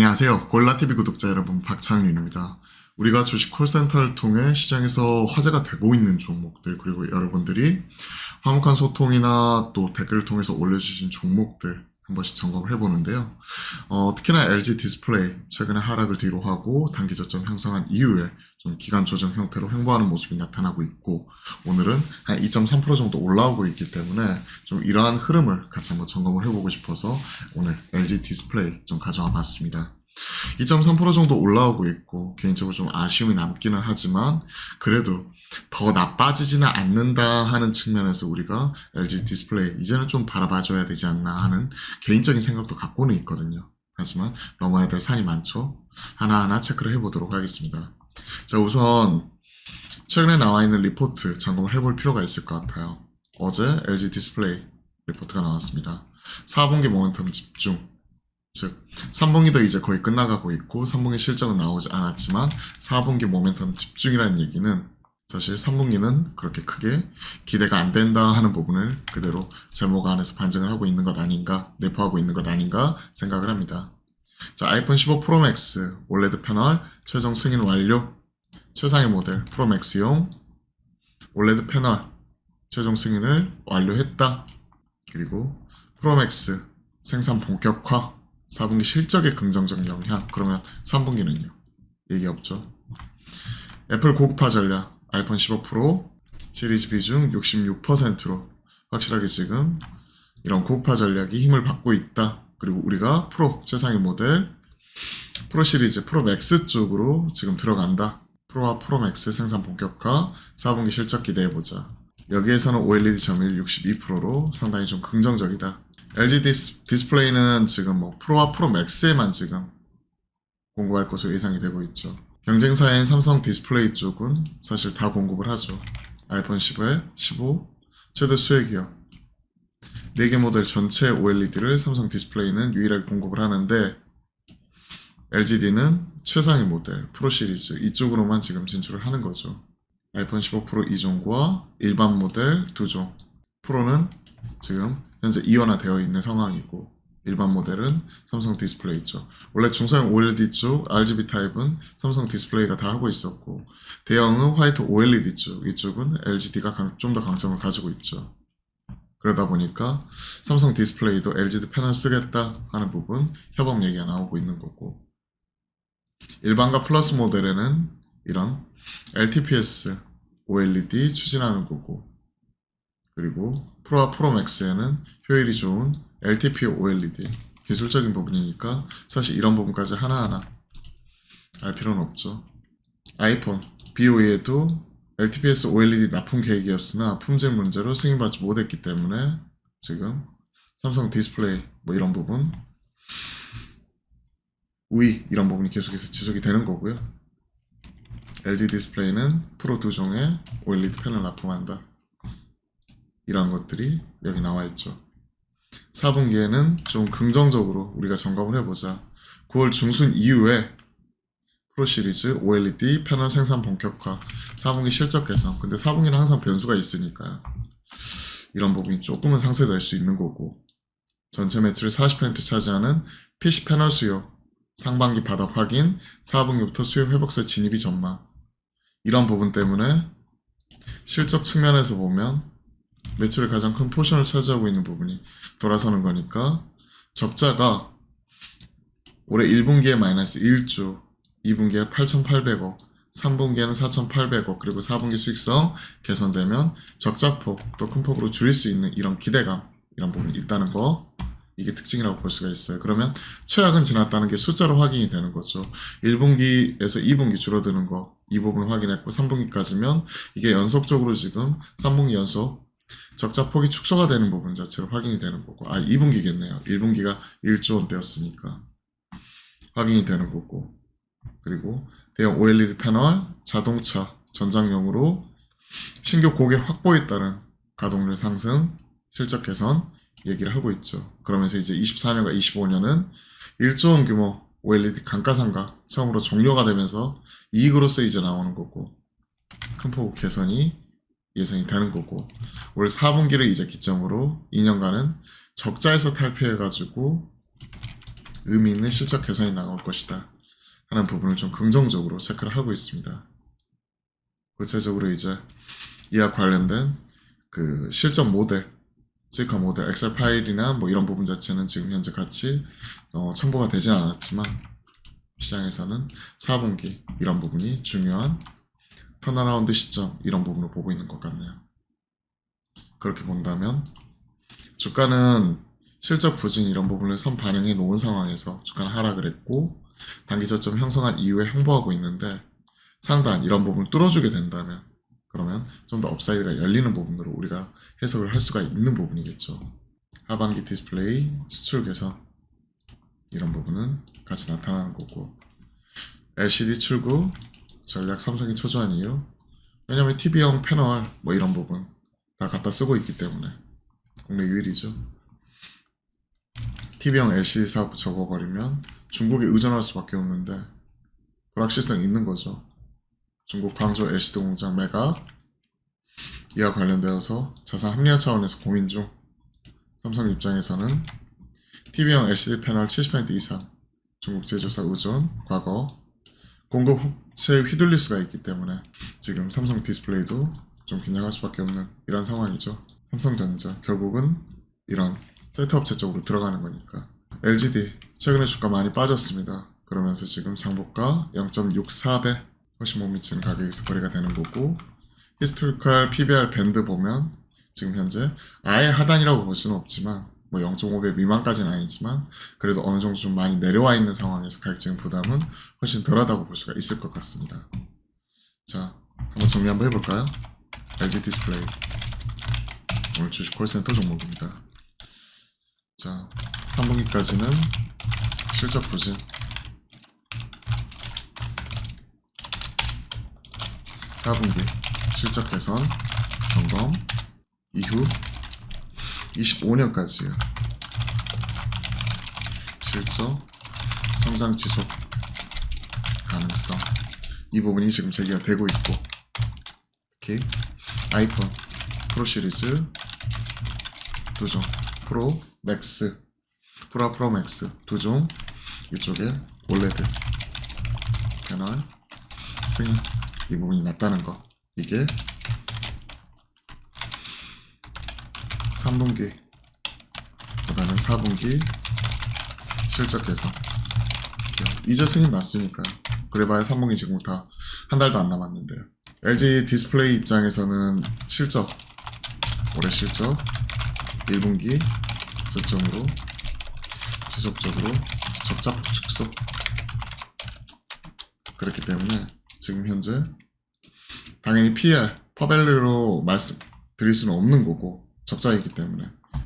안녕하세요. 골라TV 구독자 여러분, 박창윤입니다. 우리가 주식 콜센터를 통해 시장에서 화제가 되고 있는 종목들, 그리고 여러분들이 화목한 소통이나 또 댓글을 통해서 올려주신 종목들 한 번씩 점검을 해보는데요. 특히나 LG 디스플레이 최근에 하락을 뒤로 하고 단기 저점 형성한 이후에 좀 기간 조정 형태로 횡보하는 모습이 나타나고 있고, 오늘은 한 2.3% 정도 올라오고 있기 때문에 좀 이러한 흐름을 같이 한번 점검을 해보고 싶어서 오늘 LG 디스플레이 좀 가져와 봤습니다. 2.3% 정도 올라오고 있고 개인적으로 좀 아쉬움이 남기는 하지만 그래도 더 나빠지지는 않는다 하는 측면에서 우리가 LG 디스플레이 이제는 좀 바라봐줘야 되지 않나 하는 개인적인 생각도 갖고는 있거든요. 하지만 넘어야 될 산이 많죠. 하나하나 체크를 해보도록 하겠습니다. 자, 우선 최근에 나와 있는 리포트 점검을 해볼 필요가 있을 것 같아요. 어제 LG 디스플레이 리포트가 나왔습니다. 4분기 모멘텀 집중, 즉 3분기도 이제 거의 끝나가고 있고 3분기 실적은 나오지 않았지만 4분기 모멘텀 집중이라는 얘기는 사실 3분기는 그렇게 크게 기대가 안 된다 하는 부분을 그대로 제목 안에서 반증을 하고 있는 것 아닌가, 내포하고 있는 것 아닌가 생각을 합니다. 자, 아이폰 15 프로 맥스 올레드 패널 최종 승인 완료. 최상의 모델 프로 맥스용 올레드 패널 최종 승인을 완료했다. 그리고 프로 맥스 생산 본격화, 4분기 실적의 긍정적 영향. 그러면 3분기는요? 얘기 없죠. 애플 고급화 전략, 아이폰 15 프로 시리즈 비중 66%로 확실하게 지금 이런 고급화 전략이 힘을 받고 있다. 그리고 우리가 프로 최상위 모델 프로 시리즈 프로 맥스 쪽으로 지금 들어간다. 프로와 프로 맥스 생산 본격화, 4분기 실적 기대해보자. 여기에서는 OLED 점유율 62%로 상당히 좀 긍정적이다. LG 디스플레이는 지금 프로와 프로 맥스에만 지금 공급할 것으로 예상이 되고 있죠. 경쟁사인 삼성 디스플레이 쪽은 사실 다 공급을 하죠. 아이폰 15에 15 최대 수혜기업 4개 모델 전체 OLED를 삼성 디스플레이는 유일하게 공급을 하는데 LGD는 최상위 모델 프로 시리즈 이쪽으로만 지금 진출을 하는 거죠. 아이폰 15 프로 2종과 일반 모델 2종. 프로는 지금 현재 이원화되어 있는 상황이고 일반 모델은 삼성 디스플레이 쪽. 원래 중소형 OLED 쪽 RGB 타입은 삼성 디스플레이가 다 하고 있었고 대형은 화이트 OLED 쪽, 이쪽은 LGD가 좀 더 강점을 가지고 있죠. 그러다 보니까 삼성 디스플레이도 LGD 패널 쓰겠다 하는 부분 협업 얘기가 나오고 있는 거고, 일반과 플러스 모델에는 이런 LTPS OLED 추진하는 거고, 그리고 프로와 프로 맥스에는 효율이 좋은 LTP OLED 기술적인 부분이니까 사실 이런 부분까지 하나하나 알 필요는 없죠. 아이폰 BOE에도 LTPS OLED 납품 계획이었으나 품질 문제로 승인받지 못했기 때문에 지금 삼성 디스플레이 이런 부분 우위 이런 부분이 계속해서 지속이 되는 거고요. LG 디스플레이는 프로 2종에 OLED 패널 납품한다. 이런 것들이 여기 나와 있죠. 4분기에는 좀 긍정적으로 우리가 점검을 해보자. 9월 중순 이후에 프로 시리즈 OLED 패널 생산 본격화, 4분기 실적 개선. 근데 4분기는 항상 변수가 있으니까요. 이런 부분이 조금은 상쇄될 수 있는 거고, 전체 매출의 40% 차지하는 PC 패널 수요, 상반기 바닥 확인, 4분기부터 수요 회복세 진입이 전망. 이런 부분 때문에 실적 측면에서 보면 매출의 가장 큰 포션을 차지하고 있는 부분이 돌아서는 거니까 적자가 올해 1분기에 마이너스 1조, 2분기에 8,800억, 3분기에는 4,800억, 그리고 4분기 수익성 개선되면 적자폭 또 큰 폭으로 줄일 수 있는 이런 기대감, 이런 부분이 있다는 거, 이게 특징이라고 볼 수가 있어요. 그러면 최악은 지났다는 게 숫자로 확인이 되는 거죠. 1분기에서 2분기 줄어드는 거, 이 부분을 확인했고 3분기까지면 이게 연속적으로 지금 3분기 연속 적자 폭이 축소가 되는 부분 자체로 확인이 되는 거고, 2분기겠네요. 1분기가 1조 원대였으니까 확인이 되는 거고, 그리고 대형 OLED 패널, 자동차, 전장용으로 신규 고객 확보에 따른 가동률 상승, 실적 개선 얘기를 하고 있죠. 그러면서 이제 24년과 25년은 1조 원 규모 OLED 감가상각 처음으로 종료가 되면서 이익으로서 이제 나오는 거고, 큰 폭 개선이 예상이 되는 거고, 올 4분기를 이제 기점으로 2년간은 적자에서 탈피해가지고 의미 있는 실적 개선이 나올 것이다 하는 부분을 좀 긍정적으로 체크를 하고 있습니다. 구체적으로 이제 이와 관련된 그 실적 모델, 시카 모델, 엑셀 파일이나 뭐 이런 부분 자체는 지금 현재 같이 첨부가 되진 않았지만 시장에서는 4분기 이런 부분이 중요한 턴어라운드 시점 이런 부분을 보고 있는 것 같네요. 그렇게 본다면 주가는 실적 부진 이런 부분을 선 반영해 놓은 상황에서 주가는 하락을 했고 단기 저점 형성한 이후에 행보하고 있는데 상단 이런 부분을 뚫어주게 된다면 그러면 좀 더 업사이드가 열리는 부분으로 우리가 해석을 할 수가 있는 부분이겠죠. 하반기 디스플레이, 수출 개선 이런 부분은 같이 나타나는 거고 LCD 출구 전략 삼성이 초조한 이유 왜냐면 TV형 패널 뭐 이런 부분 다 갖다 쓰고 있기 때문에 국내 유일이죠. TV형 LCD 사업 접어버리면 중국에 의존할 수밖에 없는데 불확실성이 있는 거죠. 중국 광주 LCD 공장 매각 이와 관련되어서 자산 합리화 차원에서 고민 중 삼성 입장에서는 TV형 LCD 패널 70% 이상 중국 제조사 의존 과거 공급 업체에 휘둘릴 수가 있기 때문에 지금 삼성 디스플레이도 좀 긴장할 수밖에 없는 이런 상황이죠. 삼성전자 결국은 이런 세트업체 쪽으로 들어가는 거니까. LGD 최근에 주가 많이 빠졌습니다. 그러면서 지금 장보가 0.64배 훨씬 못 미치는 가격에서 거래가 되는 거고 히스토리컬 PBR 밴드 보면 지금 현재 아예 하단이라고 볼 수는 없지만 뭐 0.5배 미만까지는 아니지만 그래도 어느 정도 좀 많이 내려와 있는 상황에서 가격적인 부담은 훨씬 덜하다고 볼 수가 있을 것 같습니다. 자, 한번 정리 한번 해볼까요? LG 디스플레이 오늘 주식 콜센터 종목입니다. 자, 3분기까지는 실적 부진 4분기 실적 개선 점검 이후 25년까지의 실적 성장 지속 가능성 이 부분이 지금 제기가 되고 있고 특히 아이폰 프로 시리즈 2종 프로 맥스 프로 맥스 2종 이쪽에 올레드 패널 승인 이 부분이 낮다는 거 이게 3분기 보다는 4분기 실적 개선 이제 승인 났으니까요. 그래봐야 3분기 지금 다 한 달도 안 남았는데요. LG 디스플레이 입장에서는 실적 올해 실적 1분기 저점으로 지속적으로 적자 축소 그렇기 때문에 지금 현재 당연히 PER 퍼밸류로 말씀드릴 수는 없는 거고 적자이기 때문에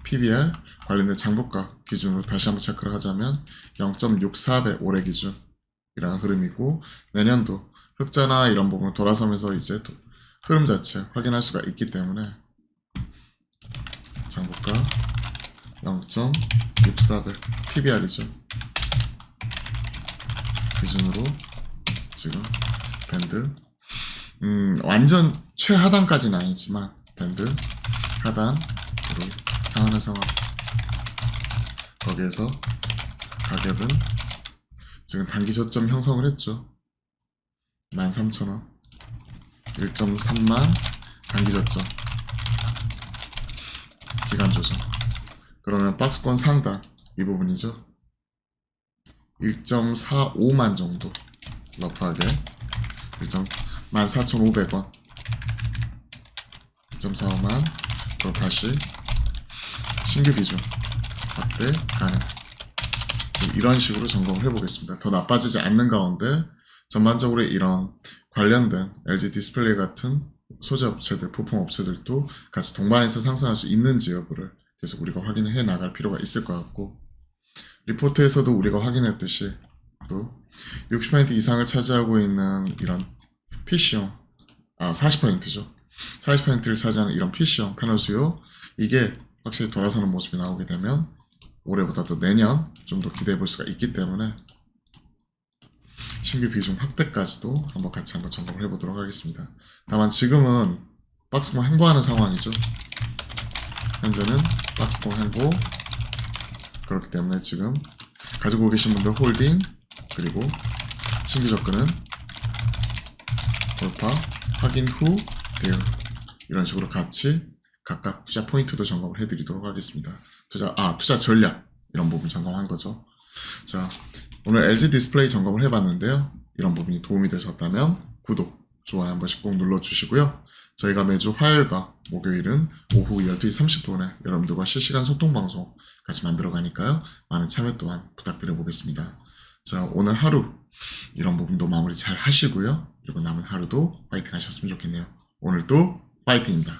PBR 관련된 장부가 기준으로 다시 한번 체크를 하자면 0.64배 올해 기준이라는 흐름이고 내년도 흑자나 이런 부분을 돌아서면서 이제 흐름 자체 확인할 수가 있기 때문에 장부가 0.64배 PBR이죠. 기준으로 지금 밴드 완전 최하단까지는 아니지만 밴드 하단으로 향하는 상황 거기에서 가격은 지금 단기 저점 형성을 했죠. 13,000원 1.3만 단기 저점 기간 조정 그러면 박스권 상단 이 부분이죠. 1.45만 정도 러프하게 14,500원 1.45만 그럼 다시 신규 비중 확대 가능 이런 식으로 점검을 해보겠습니다. 더 나빠지지 않는 가운데 전반적으로 이런 관련된 LG 디스플레이 같은 소재 업체들, 부품 업체들도 같이 동반해서 상승할 수 있는지 여부를 계속 우리가 확인해 나갈 필요가 있을 것 같고 리포트에서도 우리가 확인했듯이 또 60% 이상을 차지하고 있는 이런 PC용 40%죠. 40%를 차지하는 이런 PC용 패널 수요 이게 확실히 돌아서는 모습이 나오게 되면 올해보다도 내년 좀 더 기대해 볼 수가 있기 때문에 신규 비중 확대까지도 한번 같이 한번 점검을 해보도록 하겠습니다. 다만 지금은 박스권 횡보하는 상황이죠. 현재는 박스권 횡보 그렇기 때문에 지금 가지고 계신 분들 홀딩, 그리고 신규 접근은 돌파, 확인 후 대응, 이런 식으로 같이 각각 투자 포인트도 점검을 해드리도록 하겠습니다. 투자 전략, 이런 부분 점검한 거죠. 자, 오늘 LG 디스플레이 점검을 해봤는데요. 이런 부분이 도움이 되셨다면 구독, 좋아요 한 번씩 꼭 눌러주시고요. 저희가 매주 화요일과 목요일은 오후 12시 30분에 여러분들과 실시간 소통 방송 같이 만들어 가니까요. 많은 참여 또한 부탁드려 보겠습니다. 자, 오늘 하루 이런 부분도 마무리 잘 하시고요. 그리고 남은 하루도 파이팅 하셨으면 좋겠네요. 오늘도 파이팅입니다.